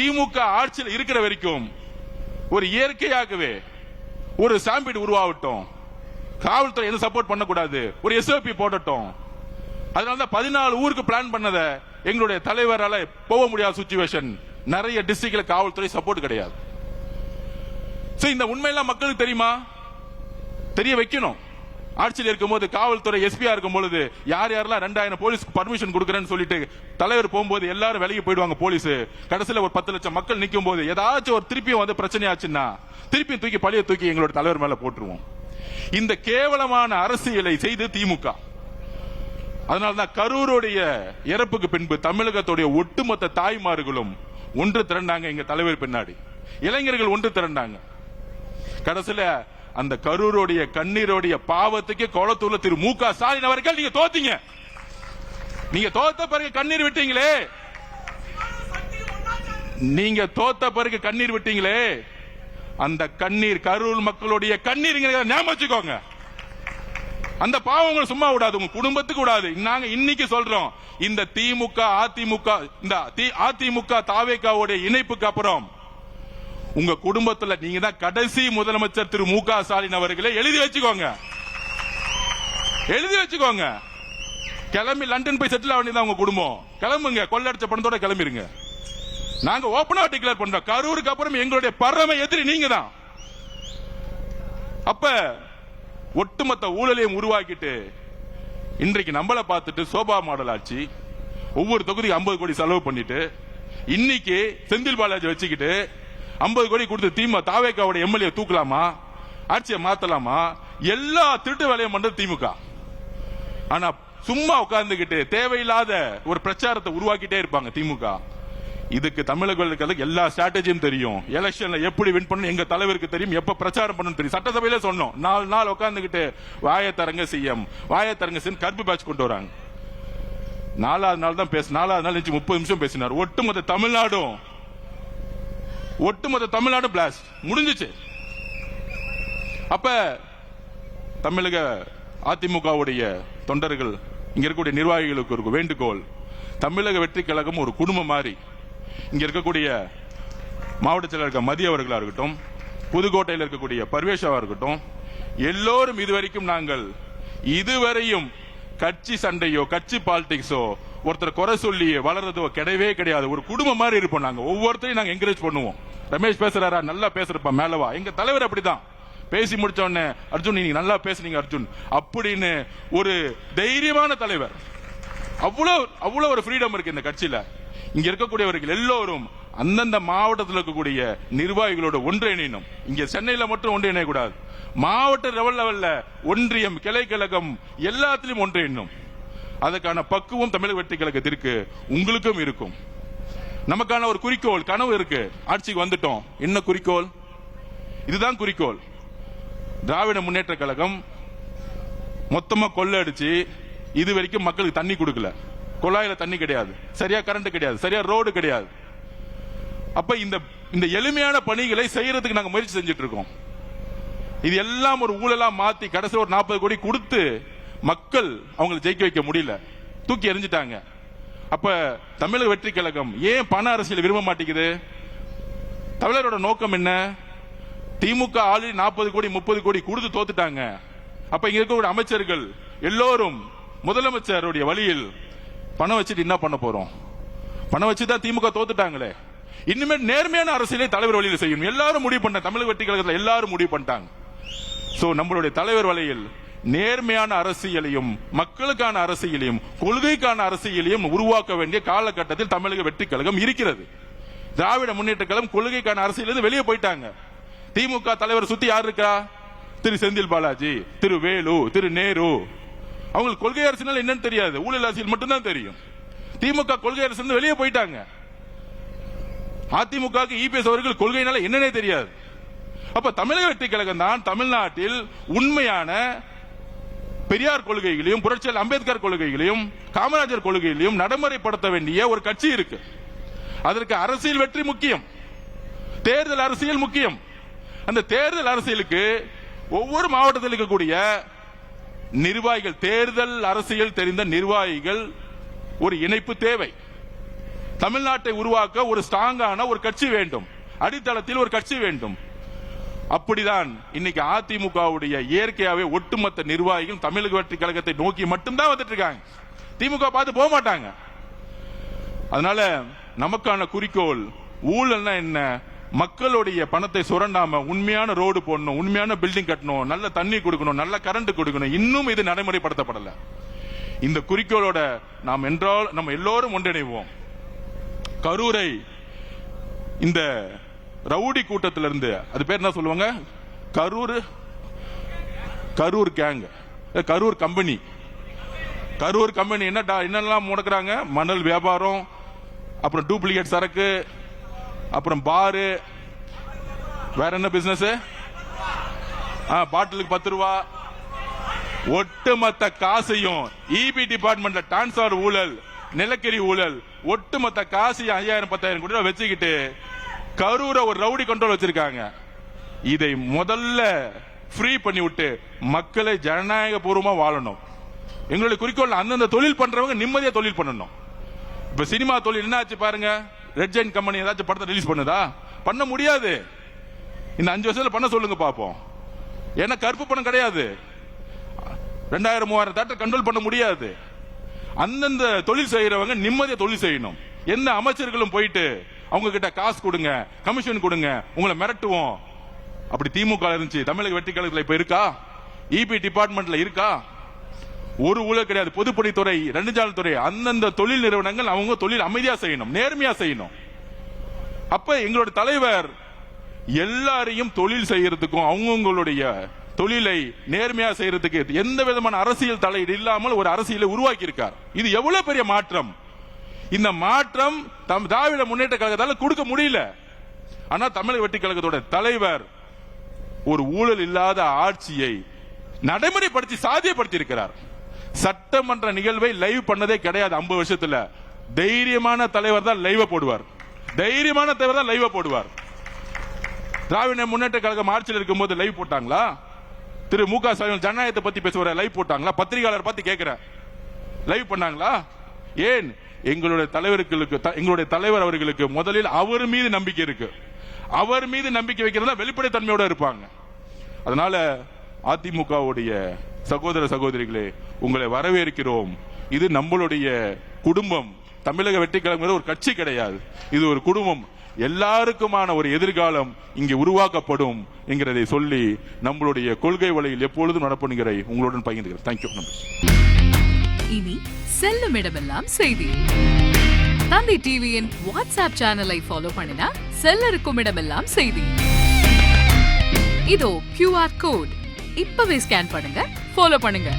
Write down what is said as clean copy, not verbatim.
திமுக ஆட்சியில் இருக்கிற வரைக்கும் ஒரு இயற்கையாகவே ஒரு சாம்பிட் உருவாகட்டும், காவல்துறை எதுவும் சப்போர்ட் பண்ணக்கூடாது, ஒரு எஸ்ஓபி போடட்டும். அதனாலதான் 14 ஊருக்கு பிளான் பண்ணத எங்களுடைய தலைவரால போக முடியாத சிச்சுவேஷன். நிறைய டிஸ்ட்ரிக்ட்ல காவல்துறை சப்போர்ட் கிடையாது. இந்த உண்மையெல்லாம் மக்களுக்கு தெரியுமா? தெரிய வைக்கணும். ஆட்சியில் இருக்கும்போது காவல்துறை எஸ்பியா இருக்கும் பொழுது யார் யாரெல்லாம் 2000 போலீஸ் பர்மிஷன் கொடுக்கறேன்னு சொல்லிட்டு தலைவர் போகும்போது எல்லாரும் விலகி போயிடுவாங்க. போலீஸ் கடைசியில் ஒரு 10 லட்சம் மக்கள் நிற்கும் போது ஏதாச்சும் ஒரு திருப்பியும் வந்து பிரச்சனை ஆச்சுன்னா திருப்பியும் தூக்கி பழிய தூக்கி எங்களோட தலைவர் மேல போட்டுருவோம். இந்த கேவலமான அரசியலை செய்து திமுக. அதனால்தான் கரூருடைய இறப்புக்கு பின்பு தமிழகத்துடைய ஒட்டுமொத்த தாய்மார்களும் ஒன்று திரண்டாங்க. எங்க தலைவர் பின்னாடி இளைஞர்கள் ஒன்று திரண்டாங்க. கடைசியில அந்த கரூருடைய கண்ணீரோடைய பாவத்துக்கு கொளத்தூர்ல திரு மு.க. ஸ்டாலின் அவர்கள் நீங்க தோத்தீங்க. நீங்க தோத்த பிறகு கண்ணீர் விட்டீங்களே, நீங்க தோத்த பிறகு கண்ணீர் விட்டீங்களே, அந்த கண்ணீர் கரூர் மக்களுடைய கண்ணீர் ஞாபகம் வச்சுக்கோங்க. அந்த பாவங்கள் சும்மா விடாது, உங்க குடும்பத்துக்கு விடாது. நாங்க இன்னைக்கு சொல்றோம், இந்த திமுக அதிமுக தாவேகாவுடைய இணைப்புக்கு அப்புறம் உங்க குடும்பத்துல நீங்க தான் கடைசி முதலமைச்சர் திரு மு.க. ஸ்டாலின் அவர்களை எழுதி வச்சுக்கோங்க. எழுதி வச்சுக்கோங்க. கிளம்பி லண்டன் போய் செட்டில் ஆக உங்க குடும்பம். கிளம்புங்க, கொள்ளடிச்ச பணத்தோட கிளம்பிருங்க. நாங்க ஓபனா டிக்ளேர் பண்றோம், கரூருக்கு அப்புறம் எங்களுடைய பரம எதிரி நீங்க தான். அப்ப ஒட்டுமொத்த ஊழலையும் உருவாக்கிட்டு இன்றைக்கு நம்மளை பார்த்துட்டு சோபா மாடல் ஆட்சி, ஒவ்வொரு தொகுதிக்கு 50 கோடி செலவு பண்ணிட்டு இன்னைக்கு செந்தில் பாலாஜி வச்சுக்கிட்டு 50 கோடி கொடுத்து தாவேகாவுடைய எம்எல்ஏ தூக்கலாமா, ஆட்சியை மாத்தலாமா? எல்லா திருட்டு வேலையும் பண்றது திமுக. ஆனா சும்மா உட்கார்ந்துகிட்டு தேவையில்லாத ஒரு பிரச்சாரத்தை உருவாக்கிட்டே இருப்பாங்க திமுக. இதுக்கு தமிழர்களுக்கு எல்லா ஸ்ட்ராட்டஜியும் தெரியும். எலெக்ஷன்ல எப்படி வின் பண்ணணும் எங்க தலைவருக்கு தெரியும், எப்ப பிரச்சாரம் பண்ணணும் தெரியும். சட்டசபையில சொன்னோம், 4 நாள் உட்கார்ந்துகிட்டு வாயத்தரங்க சிஎம் வாயத்தரங்க சிஎம் கருப்பு பேட்ச் கொண்டு வராங்க. 4வது நாள் தான் பேச, 4வது நாள் 30 நிமிஷம் பேசினார். ஒட்டுமொத்த தமிழ்நாடு பிளாஸ்ட் முடிஞ்சிச்சு. அப்ப தமிழக அதிமுகவுடைய தொண்டர்கள், இங்க இருக்கக்கூடிய நிர்வாகிகளுக்கு ஒரு வேண்டுகோள், தமிழக வெற்றி கழகம் ஒரு குடும்பம் மாதிரி. இங்க இருக்கக்கூடிய மாவட்ட செயலர் மதிய அவர்களா இருக்கட்டும், புதுக்கோட்டையில் இருக்கக்கூடிய பர்வேஷாவா இருக்கட்டும், எல்லோரும் இதுவரையும் கட்சி சண்டையோ கட்சி பாலிடிக்ஸோ ஒருத்தர் குறை சொல்லி வளர்றதோ கிடையவே கிடையாது. ஒரு குடும்பம் மாதிரி இருப்போம். நாங்க ஒவ்வொருத்தரையும் நாங்க என்கரேஜ் பண்ணுவோம். ரமேஷ் பேசுறாரா, நல்லா பேசுறப்ப மேலவா. எங்க தலைவர் அப்படிதான் பேசி முடிச்ச உடனே, அர்ஜுன் நீங்க நல்லா பேசுனீங்க அர்ஜுன் அப்படின்னு ஒரு தைரியமான தலைவர். அவ்வளவு ஒரு ஃப்ரீடம் இருக்கு இந்த கட்சியில. இங்க இருக்கக்கூடியவர்கள் எல்லோரும் அந்தந்த மாவட்டத்தில் இருக்கக்கூடிய நிர்வாகிகளோட ஒன்றிணையணும். இங்க சென்னையில மட்டும் ஒன்றிணைய கூடாது. மாவட்ட லெவல்ல ஒன்றியம், கிளை கழகம் எல்லாத்திலும் ஒன்றிணையணும். அதுக்கான பக்குவம் தமிழக வெற்றி கழகத்திற்கு உங்களுக்கும் இருக்கும். நமக்கான ஒரு குறிக்கோள், கனவு இருக்கு. ஆட்சிக்கு வந்துட்டோம், என்ன குறிக்கோள்? இதுதான் குறிக்கோள். திராவிட முன்னேற்ற கழகம் மொத்தமா கொள்ளடிச்சு இது வரைக்கும் மக்களுக்கு தண்ணி கொடுக்கல. குழாயில தண்ணி கிடையாது, சரியா கரண்ட் கிடையாது, சரியா ரோடு கிடையாது. அப்ப இந்த எளிமையான பணிகளை செய்யறதுக்கு நாங்க முயற்சி செஞ்சுட்டு இருக்கோம். இது எல்லாம் ஒரு ஊழலா மாத்தி கடைசி ஒரு 40 கோடி கொடுத்து மக்கள் அவங்களை ஜெயிக்க வைக்க முடியல, தூக்கி எறிஞ்சிட்டாங்க. அப்ப தமிழக வெற்றி கழகம் ஏன் பண அரசியல் விரும்ப மாட்டேங்குது? தமிழரோட நோக்கம் என்ன? திமுக ஆல்ரெடி 40 கோடி 30 கோடி கொடுத்து தோத்துட்டாங்க. அப்ப இங்க இருக்கக்கூடிய அமைச்சர்கள் எல்லோரும் முதலமைச்சருடைய வழியில் பணம் வச்சுட்டு என்ன பண்ண போறோம்? பணம் வச்சுதான் திமுக தோத்துட்டாங்களே. இனிமே நேர்மையான அரசியலை தலைவர் வழியில் செய்யணும். எல்லாரும் முடிவு பண்ண, தமிழக வெற்றி கழகத்தில் எல்லாரும் முடிவு பண்ணிட்டாங்க. சோ நம்மளுடைய தலைவர் வழியில் நேர்மையான அரசியலையும் மக்களுக்கான அரசியலையும் கொள்கைக்கான அரசியலையும் உருவாக்க வேண்டிய காலகட்டத்தில் தமிழக வெற்றி கழகம் இருக்கிறது. திராவிட முன்னேற்ற கழகம் கொள்கைக்கான அரசியல் வெளியே போயிட்டாங்க. திமுக தலைவர் சுத்தி யார் இருக்கா? திரு செந்தில் பாலாஜி, திரு வேலு, திரு நேரு. அவங்களுக்கு கொள்கை அரசியல் என்னன்னு தெரியாது, ஊழல் அரசியல் மட்டும்தான் தெரியும். திமுக கொள்கை அரசு வெளியே போயிட்டாங்க. அதிமுக இபிஎஸ் அவர்கள் கொள்கையினால என்னன்னே தெரியாது. அப்ப தமிழக வெற்றி கழகம் தான் தமிழ்நாட்டில் உண்மையான பெரியார் கொள்கைகளையும் புரட்சியாளர் அம்பேத்கர் கொள்கைகளையும் காமராஜர் கொள்கைகளையும் நடைமுறைப்படுத்த வேண்டிய ஒரு கட்சி இருக்கு. அதற்கு அரசியல் வெற்றி முக்கியம், தேர்தல் அரசியல் முக்கியம். அந்த தேர்தல் அரசியலுக்கு ஒவ்வொரு மாவட்டத்தில் இருக்கக்கூடிய நிர்வாகிகள், தேர்தல் அரசியல் தெரிந்த நிர்வாகிகள் ஒரு இணைப்பு தேவை. தமிழ்நாட்டை உருவாக்க ஒரு ஸ்ட்ராங்கான ஒரு கட்சி வேண்டும், அடித்தளத்தில் ஒரு கட்சி வேண்டும். அப்படிதான் இன்னைக்கு அதிமுகவுடைய இயற்கையாவே ஒட்டுமொத்த நிர்வாகிகள் தமிழக வெற்றி கழகத்தை நோக்கி மட்டும்தான் வந்துட்டு இருக்காங்க. திமுக பார்த்து போக மாட்டாங்க. அதனால நமக்கான குறிக்கோள் ஊழல்னா என்ன, மக்களுடைய பணத்தை சுரண்டாம உண்மையான ரோடு போடணும், உண்மையான பில்டிங் கட்டணும், நல்ல தண்ணி கொடுக்கணும், நல்ல கரண்ட் கொடுக்கணும். இன்னும் இது நடைமுறைப்படுத்தப்படல. இந்த குறிக்கோளோட நம்ம எல்லோரும் ஒன்றிணைவோம். கரூரை இந்த ரவுடி கூட்டத்திலிருந்து, அது பேர் என்ன சொல்லுவாங்க, கரூர் கேங், கரூர் கம்பெனி என்னெல்லாம் முடக்குறாங்க, மணல் வியாபாரம், அப்புறம் டூப்ளிகேட் சரக்கு, அப்புறம் பாரு, வேற என்ன பிசினஸ், பாட்டிலுக்கு 10 ரூபா, ஒட்டுமொத்த காசையும் இபி டிபார்ட்மெண்ட்ல டிரான்ஸ்பர் ஊழல், நிலக்கரி ஊழல், ஒட்டுமொத்த காசையும் 5000-10,000 கோடி வச்சுக்கிட்டு கரூரை ஒரு ரவுடி கண்ட்ரோல் வச்சிருக்காங்க. இதை முதல்ல ஃப்ரீ பண்ணி விட்டு மக்களை ஜனநாயக பூர்வமா வாழணும். எங்களுடைய குறிக்கோள் அந்தந்த தொழில் பண்றவங்க நிம்மதியா தொழில் பண்ணணும். இப்ப சினிமா தொழில் என்ன ஆச்சு பாருங்க, ரெட் ஜெயின் கம்பெனி ஏதாச்சும் படத்தை ரிலீஸ் பண்ணுதா? பண்ண முடியாது. இந்த 5 வருஷத்துல பண்ண சொல்லுங்க பாப்போம். ஏன்னா கருப்பு பணம் கிடையாது. 2000-3000 தேட்டர் கண்ட்ரோல் பண்ண முடியாது. அந்தந்த தொழில் செய்யறவங்க நிம்மதியா தொழில் செய்யணும். எந்த அமைச்சர்களும் போயிட்டு அவங்க கிட்ட காசு கொடுங்க, கமிஷன் கொடுங்க, உங்களை மிரட்டுவோம். அப்படி திமுக இருந்துச்சு, தமிழக வெற்றி கழகத்தில் இப்ப இருக்கா? இபி டிபார்ட்மெண்ட்ல இருக்கா? ஒரு ஊழல் கிடையாது. பொதுப்பணித்துறை, நெடுஞ்சாலைத்துறை, அந்தந்த தொழில் நிறுவனங்கள் அவங்க தொழில் அமைதியா செய்யணும், நேர்மையா செய்யணும். அப்ப எங்களோட தலைவர் எல்லாரையும் தொழில் செய்யறதுக்கும் அவங்களுடைய தொழிலை நேர்மையா செய்யறதுக்கு எந்த விதமான அரசியல் தலையீடு இல்லாமல் ஒரு அரசியலை உருவாக்கி இருக்கார். இது எவ்வளவு பெரிய மாற்றம்! இந்த மாற்றம் திராவிட முன்னேற்ற கழகத்தால கொடுக்க முடியல. ஆனா தமிழக வெற்றி கழகத்தோட தலைவர் ஒரு ஊழல் இல்லாத ஆட்சியை நடைமுறைப்படுத்தி சாத்தியப்படுத்தி இருக்கிறார். சட்டமன்ற நிகழ்வை லைவ் பண்ணதே கிடையாது 50 வருஷத்துல. தைரியமான தலைவர் தான் லைவ் போடுவார். திராவிட முன்னேற்ற கழகம் ஆட்சியில் இருக்கும்போது லைவ் போட்டாங்களா? திரு மு க ஸ்டாலின் ஜனநாயகத்தை பத்தி பேசுவார லைவ் போட்டாங்களா? பத்திரிகையாளர் பார்த்து கேட்கிறேன், லைவ் பண்ணாங்களா? ஏன்? எங்களுடைய தலைவர் அவர்களுக்கு முதலில் அவர் மீது நம்பிக்கை இருக்கு. அவர் மீது நம்பிக்கை வைக்கிறதா வெளிப்படைத்தன்மையோட இருப்பாங்க. அதனால அதிமுகவுடைய சகோதர சகோதரிகளே, உங்களை வரவேற்கிறோம். இது நம்மளுடைய குடும்பம். தமிழக வெற்றி கழகம் ஒரு கட்சி கிடையாது, இது ஒரு குடும்பம். எல்லாருக்குமான ஒரு எதிர்காலம் இங்கே உருவாக்கப்படும் என்கிறதை சொல்லி நம்மளுடைய கொள்கை வழியில் எப்பொழுதும் நடப்பணுங்கிற உங்களுடன் பகிர்ந்துகிறேன். தேங்க்யூ. இனி செல்லும் இடமெல்லாம் செய்தி. தந்தை டிவியின் வாட்ஸ்அப் சேனலை ஃபாலோ பண்ணினா செல்ல இருக்கும் இடமெல்லாம் செய்தி. இதோ QR கோட், இப்பவே ஸ்கேன் பண்ணுங்க, ஃபாலோ பண்ணுங்க.